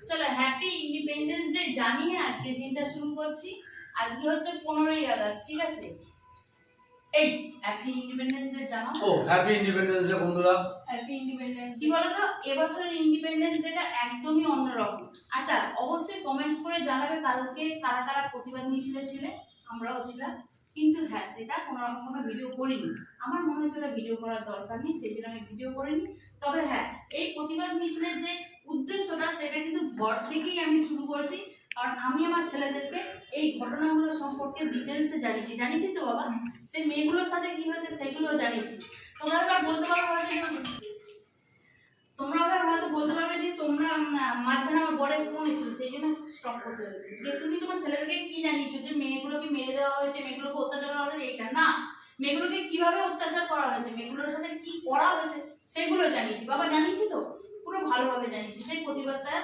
চলো happy independence day জানিয়ে আজকে দিনটা শুরু করছি। আজকে হচ্ছে 15ই আগস্ট, ঠিক আছে? এই হ্যাপি ইন্ডিপেন্ডেন্স ডে জানাও। ও হ্যাপি ইন্ডিপেন্ডেন্স ডে বন্ধুরা। Happy independence. কি বলতো, এবছরের ইন্ডিপেন্ডেন্স ডেটা একদমই অন্যরকম। আচ্ছা, অবশ্যই কমেন্টস করে জানাবে কালকে কারা কারা প্রতিবাদ মিছিলে ছিলে। আমরাও ছিলাম, কিন্তু হ্যাঁ সেটা কোনো রকম ভিডিও করিনি। আমার মনে হচ্ছে ওটা ভিডিও করার দরকার নেই, সেই জন্য আমি ভিডিও করিনি। তবে হ্যাঁ, এই প্রতিবাদ মিছিলের যে উদ্দেশ্যটা সেটা কিন্তু ঘর থেকেই আমি শুরু করেছি। কারণ আমি আমার ছেলেদেরকে এই ঘটনাগুলো সম্পর্কে ডিটেলসে জানিয়েছি তো বাবা। সেই মেয়েগুলোর সাথে কি হয়েছে সেগুলো জানিয়েছি। তোমরা এবার বলতে পারো যে তোমরা মাঝখানে আমার বড়ের ফোন এসেছিল, সেই জন্য স্টপ করতে হয়েছে। যে তুমি তোমার ছেলেদেরকে কি জানিয়েছো যে মেয়েগুলোকে মেরে দেওয়া হয়েছে, মেয়েগুলোকে অত্যাচার করা হয়েছে, এইটা না। মেয়েগুলোকে কিভাবে অত্যাচার করা হয়েছে, মেয়েগুলোর সাথে কি করা হয়েছে সেগুলো জানিয়েছি বাবা। জানিয়েছি তো, পুরো ভালোভাবে জানিয়েছি। সেই প্রতিবাদটা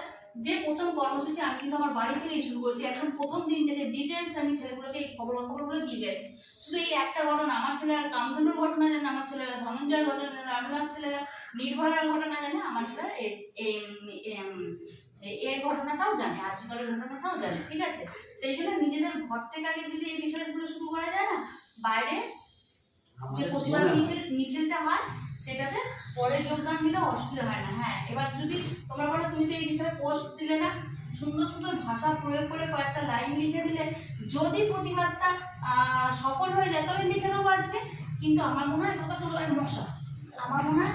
যে প্রথম কর্মসূচি আমি কিন্তু আমার বাড়ি থেকেই শুরু করছি। একদম প্রথম দিন থেকে ডিটেলস আমি ছেলেগুলোকে এই খবরগুলো দিয়ে গেছি। শুধু এই একটা ঘটনা, আমার ছেলেরা কামধনুর ঘটনা জানে, আমার ছেলেরা ধনঞ্জয়ের ঘটনা জানে, আমার ছেলেরা নির্ভয়ার ঘটনা জানে, আমার ছেলেরা এর ঘটনাটাও জানে, আজকালের ঘটনাটাও জানে, ঠিক আছে? সেই জন্য নিজেদের ঘর থেকে আগে যদি এই বিষয়গুলো শুরু করা যায় না, বাইরে যে প্রতিবাদ মিছিলটা হয় সেটাতে পরে যোগদান দিলে অসুবিধা হয় না। হ্যাঁ, এবার যদি তোমরা বলো তুমি তো এই বিষয়ে পোস্ট দিলে না, সুন্দর সুন্দর ভাষা প্রয়োগ করে কয়েকটা লাইন লিখে দিলে যদি প্রতিবাদটা সফল হয়ে যায় তবে লিখে দেবো আজকে। কিন্তু আমার মনে হয় বাবা তোর মশা, আমার মনে হয়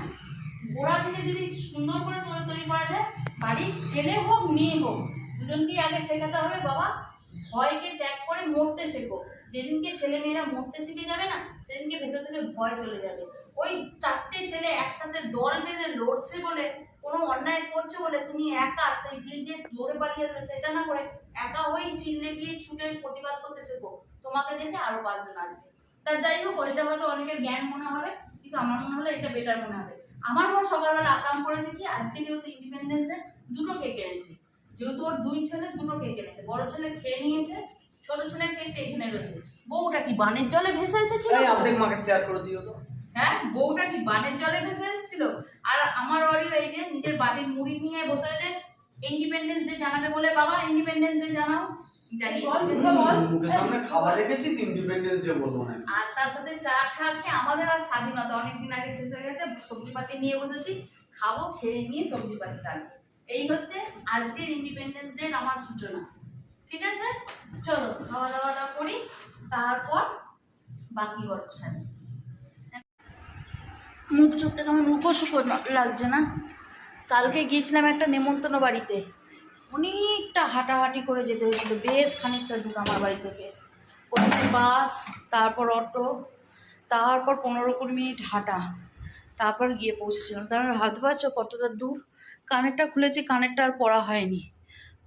গোড়া থেকে যদি সুন্দর করে তৈরি করা যায়, বাড়ির ছেলে হোক মেয়ে হোক দুজনকেই আগে শেখাতে হবে বাবা ভয়কে ত্যাগ করে মরতে শেখো। যেদিনকে ছেলে মেয়েরা মরতে শিখে যাবে না, সেদিনকে ভেতর থেকে ভয় চলে যাবে। ওই চারটে ছেলে একসাথে দল বেঁধে লড়ছে বলে, কোনো অন্যায় করছে বলে তুমি একা সেই চিল্লে জোরে পালিয়ে যাবে সেটা না করে একা হয়ে চিল্লে গিয়ে ছুটে প্রতিবাদ করতে শেখো। তোমাকে দেখে আরো 5 জন আসবে। তা যাই হোক, ওইটা হয়তো অনেকের জ্ঞান মনে হবে, কিন্তু আমার মনে হলো এটা বেটার মনে হবে। আমার মনে সকালবেলা আকাম করেছে কি, আজকে যেহেতু ইন্ডিপেন্ডেন্স ডে, দুটো কেক এনেছে। যেহেতু ওর 2 ছেলে, দুটো কেক এনেছে। বড় ছেলে খেয়ে নিয়েছে, ছোট ছেলের কেকটা এখানে রয়েছে। বউটা কি বানের জলে ভেসে এসেছিল? অর্ধেক মাকে শেয়ার করে দিও তো। হ্যাঁ, বউটা কি বানের জলে ভেসে এসেছিল? আর আমার অডিও এই যে নিজের বাড়ির মুড়ি নিয়ে বসে আছে ইন্ডিপেন্ডেন্স ডে জানাবে বলে। বাবা ইন্ডিপেন্ডেন্স ডে জানাও। জানি মুখের সামনে খাবার রেখেছিস, ইন্ডিপেন্ডেন্স ডে বলবো না। আর তার সাথে চা খেয়ে আমাদের আর স্বাধীনতা অনেকদিন আগে শেষ হয়ে গেছে। সবজিপাতি নিয়ে বসেছি, খাবো, খেয়ে নিয়ে সবজিপাতি কাটবো। এই হচ্ছে আজকের ইন্ডিপেন্ডেন্স ডে আমার সূচনা, ঠিক আছে? চলো খাওয়া দাওয়াটা করি, তারপর বাকি গল্প সারি। মুখ চোখটা কেমন রুপো শুকো লাগছে না? কালকে গিয়েছিলাম একটা নেমন্তন্ন বাড়িতে, অনেকটা হাঁটাহাঁটি করে যেতে হয়েছিল, বেশ খানিকটা দূর আমার বাড়ি থেকে। প্রথমে বাস, তারপর অটো, তারপর 15-20 মিনিট হাঁটা, তারপর গিয়ে পৌঁছেছিলাম। তারপর ভাবতে পারছো কতটা দূর। কানেরটা খুলেছি, কানেরটা আর পরা হয়নি,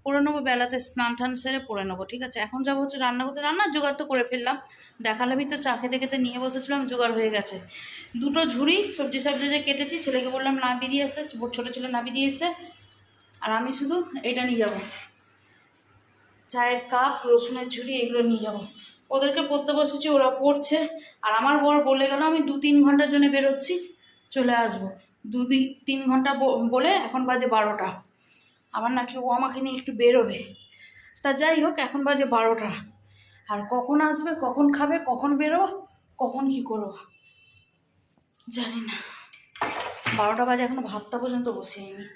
পরে নেবো বেলাতে, স্নান টান সেরে পরে নেবো, ঠিক আছে? এখন যাবো হচ্ছে রান্না করতে। রান্নার জোগাড় তো করে ফেললাম, দেখালামই তো, চা খেতে খেতে নিয়ে বসেছিলাম, জোগাড় হয়ে গেছে। 2টো ঝুড়ি সবজি যে কেটেছি, ছেলেকে বললাম নামিয়ে দিয়ে এসছে, ছোটো ছেলে নামিয়ে দিয়ে এসছে। আর আমি শুধু এটা নিয়ে যাব, চায়ের কাপ, রসুনের ঝুড়ি, এগুলো নিয়ে যাব। ওদেরকে পড়তে বসেছি, ওরা পড়ছে। আর আমার বর বলে গেল আমি 2-3 ঘন্টার জন্য বেরোচ্ছি, চলে আসবো। 2-3 ঘন্টা বলে এখন বাজে 12টা। আবার নাকি ও আমাকে নিয়ে একটু বেরোবে। তা যাই হোক, এখন বাজে 12টা। আর কখন আসবে, কখন খাবে, কখন বেরোবো, কখন কি করবো জানি না। 12টা বাজে, এখনো ভাতটা পর্যন্ত বসিয়েনি।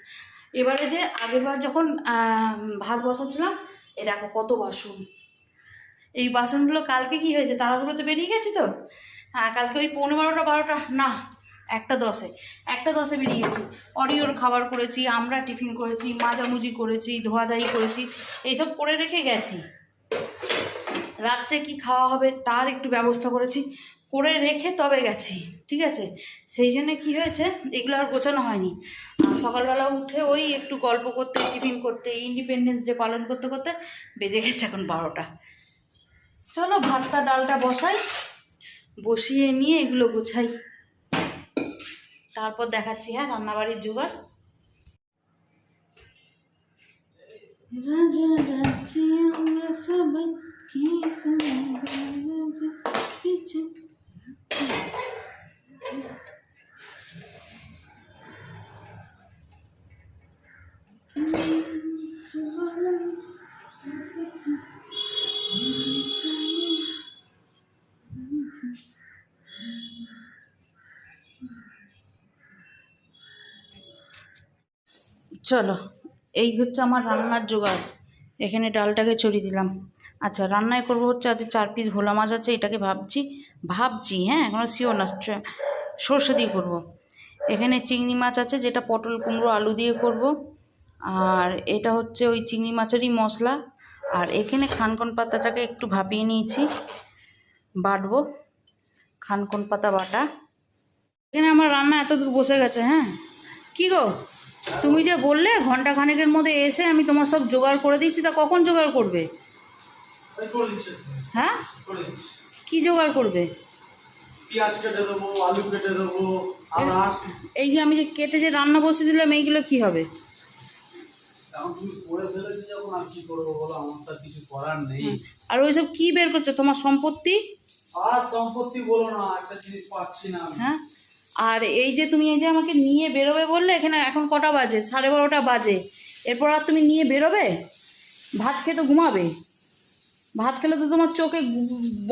এবারে যে আগেরবার যখন ভাত বসাচ্ছিলাম, এ দেখো কত বাসন। এই বাসনগুলো কালকে কি হয়েছে, তারাগুলোতে বেরিয়ে গেছি তো। হ্যাঁ, কালকে ওই 12:45 না, 1:10 বেরিয়ে গেছি। অরিওর খাবার করেছি, আমরা টিফিন করেছি, মাজামুজি করেছি, ধোয়াধাই করেছি, এইসব করে রেখে গেছি। রাত্রে কি খাওয়া হবে তার একটু ব্যবস্থা করেছি, করে রেখে তবে গেছি, ঠিক আছে? সেই জন্য কি হয়েছে, এগুলো আর গোছানো হয়নি। সকালবেলা উঠে ওই একটু গল্প করতে, টিফিন করতে, ইন্ডিপেন্ডেন্স ডে পালন করতে করতে বেজে গেছে এখন 12টা। চলো ভাতটা ডালটা বসাই, বসিয়ে নিয়ে এগুলো গোছাই, তারপর দেখাচ্ছি। হ্যাঁ, রান্নাবাড়ির জোগাড়। রাজা রাজ্যে আমরা সবাই কি চলো, এই হচ্ছে আমার রান্নার জোগাড়। এখানে ডালটাকে ছড়িয়ে দিলাম। আচ্ছা, রান্নায় করবো হচ্ছে আজ 4 পিস ভোলা মাছ আছে, এটাকে ভাবছি হ্যাঁ, এখনও শিওর না, সর্ষে দিয়ে করবো। এখানে চিংড়ি মাছ আছে, যেটা পটল কুমড়ো আলু দিয়ে করব। আর এটা হচ্ছে ওই চিংড়ি মাছেরই মশলা। আর এখানে খানকন পাতাটাকে একটু ভাপিয়ে নিয়েছি, বাটবো, খানকন পাতা বাটা। এখানে আমার রান্না এত দূর বসে গেছে। হ্যাঁ, কি গো, তুমি যে বললে ঘন্টা খানেকের মধ্যে এসে আমি তোমার সব জোগাড় করে দিচ্ছি, তা কখন জোগাড় করবে? হ্যাঁ, কি জোগাড় করবে? পেঁয়াজ কেটে দেবো, আলু কেটে দেবো। এই যে আমি যে কেটে যে রান্না বসিয়ে দিলাম, এইগুলো কি হবে? এখন তুমি করে ফেলেছো যখন, আর কি করবো বলো, আমার তো আর কিছু করার নেই। আর ওইসব কি বের করছো, তোমার সম্পত্তি? আর সম্পত্তি বলো না, একটা জিনিস পাচ্ছি না আমি। হ্যাঁ, আর এই যে তুমি এই যে আমাকে নিয়ে বেরোবে বললে, এখানে এখন কটা বাজে? 12:30 বাজে। এরপর আর তুমি নিয়ে বেরোবে? ভাত খেয়ে তো ঘুমাবে। ভাত খেলে তো তোমার চোখে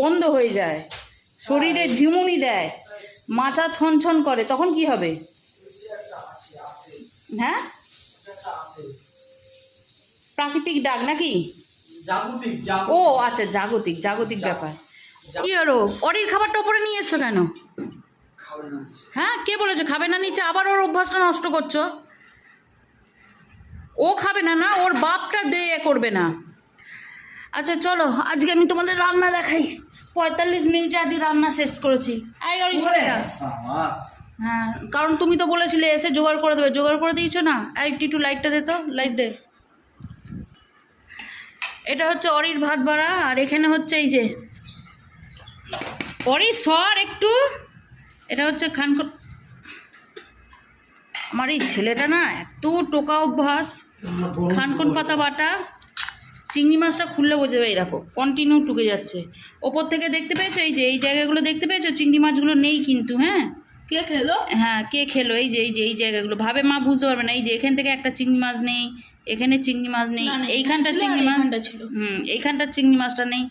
বন্ধ হয়ে যায়, শরীরে ঝিমুনি দেয়, মাথা ছনছন করে, তখন কি হবে? হ্যাঁ, প্রাকৃতিক ডাক নাকি? জাগতিক ও আচ্ছা, জাগতিক ব্যাপার। কি হলো, অরির খাবারটা ওপরে নিয়ে এসছো কেন? খাবে না। হ্যাঁ, কে বলেছে খাবে না? নিচে আবার ওর অভ্যাসটা নষ্ট করছো। ও খাবে না, না ওর বাপটা দিয়ে করবে না। আচ্ছা চলো, আজকে আমি তোমাদের রান্না দেখাই। 45 মিনিটে আজকে রান্না শেষ করেছি। এই অরি সরে যা। হ্যাঁ, কারণ তুমি তো বলেছিলে এসে জোগাড় করে দেবে, জোগাড় করে দিয়েছো না। আর একটু লাইটটা দে তো, লাইট দে। এটা হচ্ছে অরির ভাত বাড়া। আর এখানে হচ্ছে এই যে অরি সর একটু, এটা হচ্ছে আমার এই ছেলেটা না এত টোকা অভ্যাস। খানকন পাতা বাটা, চিংড়ি মাছটা খুললে বোঝা যাবে। এই দেখো কন্টিনিউ টুকে যাচ্ছে। ওপর থেকে দেখতে পেয়েছো, এই যে এই জায়গাগুলো দেখতে পেয়েছো, চিংড়ি মাছগুলো নেই কিন্তু। হ্যাঁ, কে খেলো? হ্যাঁ, কে খেলো? এই জায়গাগুলো ভাবে মা বুঝতে পারবে না। এই যে এখান থেকে একটা চিংড়ি মাছ নেই, এখানে চিংড়ি মাছ নেই, এইখানটা চিংড়ি মাছ ছিল। এইখানটার চিংড়ি মাছটা নেই।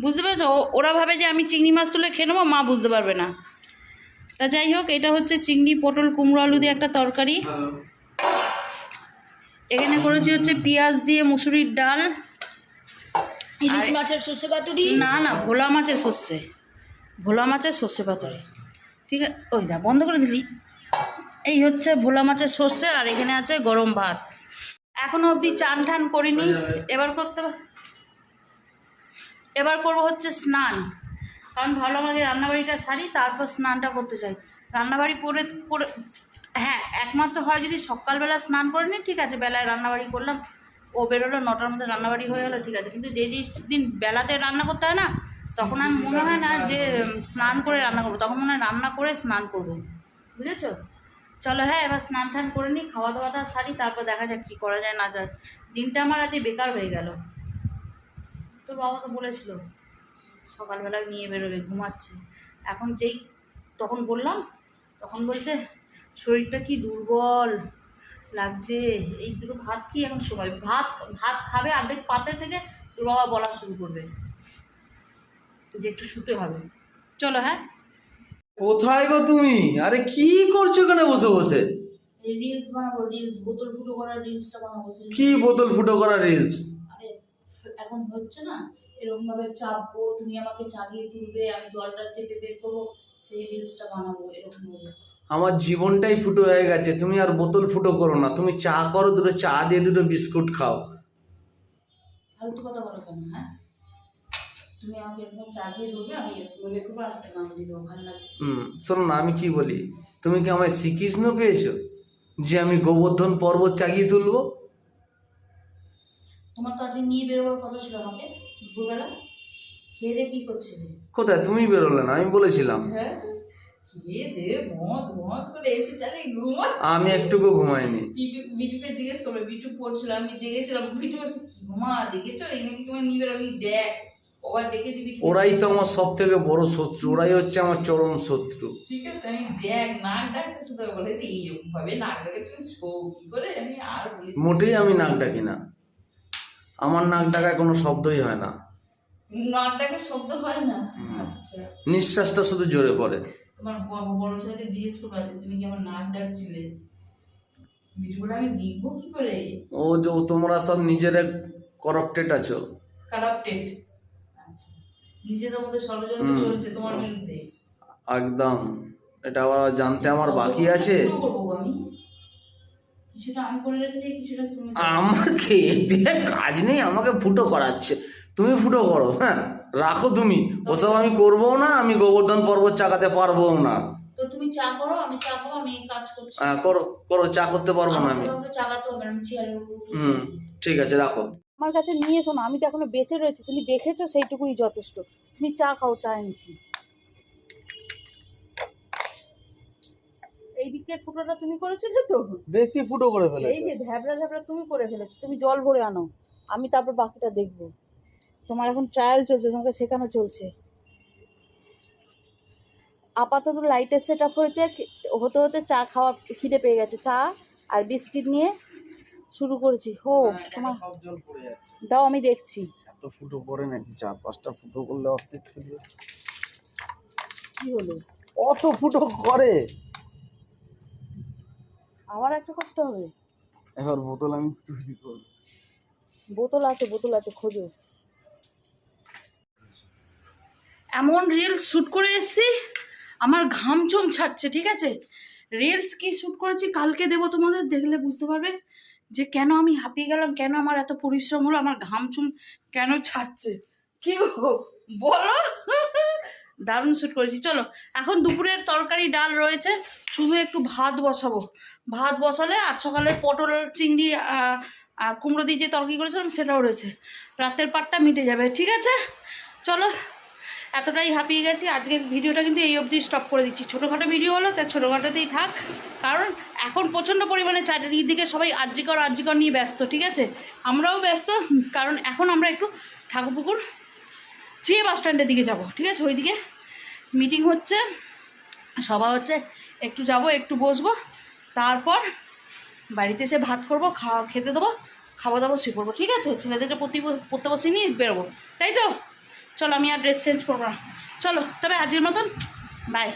বুঝতে পেরেছো? ওরা ভাবে যে আমি চিংড়ি মাছ তুলে খেয়ে নেবো, মা বুঝতে পারবে না। তা যাই হোক, এটা হচ্ছে চিংড়ি পটল কুমড়ো আলু দিয়ে একটা তরকারি। এখানে করেছি হচ্ছে পেঁয়াজ দিয়ে মুসুরির ডাল। ইলিশ মাছের সর্ষে পাতুরি? না, ভোলা মাছের সর্ষে পাতুরি। ঠিক আছে, ওই দা বন্ধ করে দিলি। এই হচ্ছে ভোলা মাছের সর্ষে। আর এখানে আছে গরম ভাত। এখনো অবধি চান ঠান করিনি, এবার করবো হচ্ছে স্নান। কারণ ভালো আমাকে রান্নাবাড়িটা সারি, তারপর স্নানটা করতে চাই। রান্নাবাড়ি করে হ্যাঁ, একমাত্র হয় যদি সকালবেলা স্নান করে নিই, ঠিক আছে, বেলায় রান্নাবাড়ি করলাম, ও বেরোলো 9টার মধ্যে রান্নাবাড়ি হয়ে গেলো, ঠিক আছে। কিন্তু যে দিন বেলাতে রান্না করতে হয় না, তখন আর মনে হয় না যে স্নান করে রান্না করবো, তখন মনে হয় রান্না করে স্নান করবো। বুঝেছো? চলো, হ্যাঁ, এবার স্নান টান করে নিই, খাওয়া দাওয়াটা সারি, তারপর দেখা যাক কী করা যায় না যায়। দিনটা আমার আজকে বেকার হয়ে গেল। তোর বাবা তো বলেছিল সকালবেলা নিয়ে বেরোবে, ঘুমাচ্ছে। এখন তখন বললাম, তখন বলছে শরীরটা কি দুর্বল লাগছে, এই দুটো ভাত কি এখন সময়, ভাত খাবে অর্ধেক পাতে থেকে, তোর বাবা বলা শুরু করবে যে একটু শুতে হবে। চলো, হ্যাঁ। কোথায় গো তুমি? আরে কি করছো এখানে বসে বসে? এই রিলস বানাবো, বোতল ফুটো করার রিলসটা বানাবো। কি বোতল ফুটো করা রিলস? আরে এখন হচ্ছে না, এরকম ভাবে চাপবো, তুমি আমাকে চাগিয়ে তুলবে, আমি জলটা চেপে বের করবো, সেই রিলসটা বানাবো এরকম ভাবে। আমার জীবনটাই ফুটো হয়ে গেছে, তুমি আর বোতল ফুটো করো না। তুমি চা করো, দুটো চা দিয়ে দুটো বিস্কুট খাও। ফালতু কথা বলো কেন? হ্যাঁ, তুমি আমাকে এরকম চাগিয়ে তুলবে, আমি এরকম ভাবে করবো, আর একটা গান দিয়ে দেবো, ভালো লাগে। শোনো না, আমি কি বলি, তুমি কি আমায় শ্রীকৃষ্ণ পেয়েছো যে আমি গোবর্ধন পর্বত চাগিয়ে তুলবো? তোমার তো আজকে নিয়ে বেরোবার কথা ছিল আমাকে দুপুরবেলা, খেয়ে দিয়ে কি করছিলে? কোথায়? তুমি বেরোলে না, আমি বলেছিলাম। হ্যাঁ, খেয়ে দে মদ করে এসে চালে ঘুমো। আমি একটুকু ঘুমাইনি। বিটুকে জিজ্ঞেস করবে, বিটু পড়ছিল, আমি জেগেছিলাম। বিটু বলছে কি ঘুমা, দেখেছো এই নাকি তোমার নিয়ে বেরোবি, দেখ ওবার দেখেছি। ওরাই তো আমার সব থেকে বড় শত্রু, ওরাই হচ্ছে আমার চরম শত্রু। ঠিক আছে, আমি দেখ নাক ডাকছে, শুধু বলে এইরকম ভাবে নাক ডাকে, তুমি শো কি করে? আমি আর মোটেই আমি নাক ডাকি না, আমার নাক ডাকায় কোনো শব্দই হয় না। নাক ডাকে শব্দ হয় না? আচ্ছা, নিঃশ্বাসটা শুধু জোরে পড়ে। তোমার বড় ছেলেকে জিজ্ঞেস করবো তুমি কি আমার নাক ডাকছিলে? ভিডিওটা আমি দেখবো কি করে? ও যে তোমরা সব নিজেরা করাপ্টেড আছো। কারাপ্টেড। আচ্ছা, নিজেদের মধ্যে ষড়যন্ত্র চলছে তোমার বিরুদ্ধে। একদম, এটা আবার জানতে আমার বাকি আছে। কি করবো আমি? কিছুটা আমি করে রেখে দিই, কিছুটা তুমি। আমাকে দিয়ে কাজ নেই, আমাকে ফুটো করাচ্ছে। তুমি ফুটো করো, হ্যাঁ রাখো তুমি, ওসব আমি করবো না। আমি গোবর্ধন পর্বত চাকাতে পারবো না। তো তুমি চা করো, আমি চা খাবো, আমি এই কাজ করছি। হ্যাঁ করো করো, চা করতে পারবো না আমি। আমাকে চাকাতে হবে না, আমি চেয়ারের উপর বসে হুম, ঠিক আছে রাখো। আমার কাছে নিয়ে এসো না, আমি তো এখনো বেঁচে রয়েছি, তুমি দেখেছো সেইটুকুই যথেষ্ট। তুমি চা খাও, চা এনেছি। এই দিকের ফুটোটা তুমি করেছিলে তো? বেশি ফুটো করে এই যে ধ্যাবড়া ধ্যাবড়া তুমি করে ফেলেছো, তুমি জল ভরে আনো, আমি তারপর বাকিটা দেখবো। তোমার এখন ট্রায়াল চলছে, তোমাকে শেখানো চলছে। আপাতত লাইটের সেট আপ হয়েছে, হতে হতে চা খাওয়া খিদে পেয়ে গেছে, চা আর বিস্কিট নিয়ে শুরু করেছি। হো তোমার সব জল পড়ে যাচ্ছে। দাও, আমি দেখছি। এত ফুটো করে নাকি? 4-5টা ফুটো করলে অস্থির ছিল। কি হলো? অত ফুটো করে? আবার একটা করতে হবে। এবার বোতল আমি তৈরি করব। বোতল আছে, বোতল আছে, খোঁজো। এমন রিলস শ্যুট করে এসেছি, আমার ঘাম চোম ছাড়ছে, ঠিক আছে? রিলস কি শ্যুট করেছি কালকে দেবো তোমাদের, দেখলে বুঝতে পারবে যে কেন আমি হাঁপিয়ে গেলাম, কেন আমার এত পরিশ্রম হলো, আমার ঘাম চুম কেন ছাড়ছে। কি গো বলো? দারুণ শ্যুট করেছি। চলো, এখন দুপুরের তরকারি ডাল রয়েছে, শুধু একটু ভাত বসাবো। ভাত বসালে, আর সকালের পটল চিংড়ি আর কুমড়ো দিয়ে যে তরকারি করেছিলাম সেটাও রয়েছে, রাতের পাটটা মিটে যাবে, ঠিক আছে? চলো, এতটাই হাঁপিয়ে গেছি, আজকের ভিডিওটা কিন্তু এই অবধি স্টপ করে দিচ্ছি। ছোটোখাটো ভিডিও হলো, তাই ছোটোখাটোতেই থাক, কারণ এখন প্রচণ্ড পরিমাণে চারিদিকে সবাই আরজিকর নিয়ে ব্যস্ত, ঠিক আছে? আমরাও ব্যস্ত, কারণ এখন আমরা একটু ঠাকুরপুকুর 3 বাস স্ট্যান্ডের দিকে যাব, ঠিক আছে? ওইদিকে মিটিং হচ্ছে, সভা হচ্ছে, একটু যাব, একটু বসবো, তারপর বাড়িতে এসে ভাত করবো, খেতে দেবো, খাওয়া দাওয়া শুয়ে পড়বো, ঠিক আছে? ছেলেদেরকে পড়তে বসে নিয়ে বেরোবো, তাই তো? চলো, আমি আর ড্রেস চেঞ্জ করবো না। চলো তবে আজকের মতন বাই।